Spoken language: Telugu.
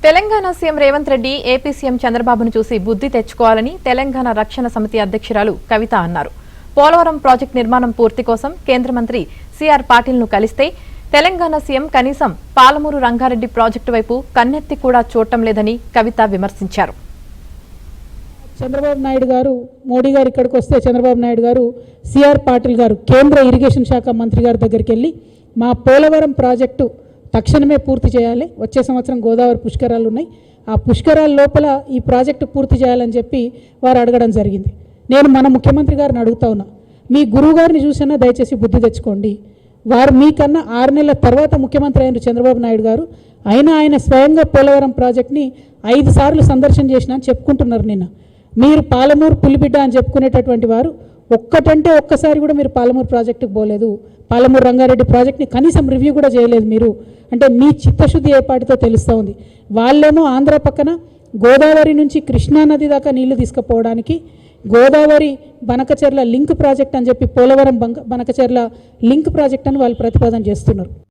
Telangana CM Revanth Reddy AP CM చంద్రబాబును చూసి బుద్ధి తెచ్చుకోవాలని తెలంగాణ రక్షణ సమితి అధ్యక్షురాలు కవిత అన్నారు. పోలవరం ప్రాజెక్టు నిర్మాణం పూర్తి కోసం కేంద్ర మంత్రి సిఆర్ పాటిల్ను కలిస్తే తెలంగాణ సీఎం కనీసం పాలమూరు రంగారెడ్డి ప్రాజెక్టు వైపు కన్నెత్తి కూడా చూడటం లేదని కవిత విమర్శించారు. చంద్రబాబు నాయుడు గారు మోడీ గారు ఇక్కడికి వస్తే చంద్రబాబు నాయుడు గారు సిఆర్ పాటిల్ గారు కేంద్ర ఇరిగేషన్ శాఖ మంత్రి గారి దగ్గరికి వెళ్ళి మా పోలవరం ప్రాజెక్టు తక్షణమే పూర్తి చేయాలి, వచ్చే సంవత్సరం గోదావరి పుష్కరాలు ఉన్నాయి, ఆ పుష్కరాల లోపల ఈ ప్రాజెక్టు పూర్తి చేయాలని చెప్పి వారు అడగడం జరిగింది. నేను మన ముఖ్యమంత్రి గారిని అడుగుతా ఉన్నా, మీ గురువు గారిని చూసినా దయచేసి బుద్ధి తెచ్చుకోండి. వారు మీకన్నా 6 నెలల తర్వాత ముఖ్యమంత్రి అయిన చంద్రబాబు నాయుడు గారు అయినా ఆయన స్వయంగా పోలవరం ప్రాజెక్ట్ని 5 సార్లు సందర్శన చేసినా అని చెప్పుకుంటున్నారు. నిన్న మీరు పాలమూరు పులిబిడ్డ అని చెప్పుకునేటటువంటి వారు ఒక్కసారి కూడా మీరు పాలమూరు ప్రాజెక్టుకు పోలేదు, పాలమూరు రంగారెడ్డి ప్రాజెక్ట్ని కనీసం రివ్యూ కూడా చేయలేదు. మీరు అంటే మీ చిత్తశుద్ధి ఏపాటితో తెలుస్తూ ఉంది. వాళ్ళేమో ఆంధ్ర పక్కన గోదావరి నుంచి కృష్ణానది దాకా నీళ్లు తీసుకుపోవడానికి గోదావరి బనకచెర్ల లింక్ ప్రాజెక్ట్ అని చెప్పి పోలవరం బనకచెర్ల లింక్ ప్రాజెక్ట్ అని వాళ్ళు ప్రతిపాదన చేస్తున్నారు.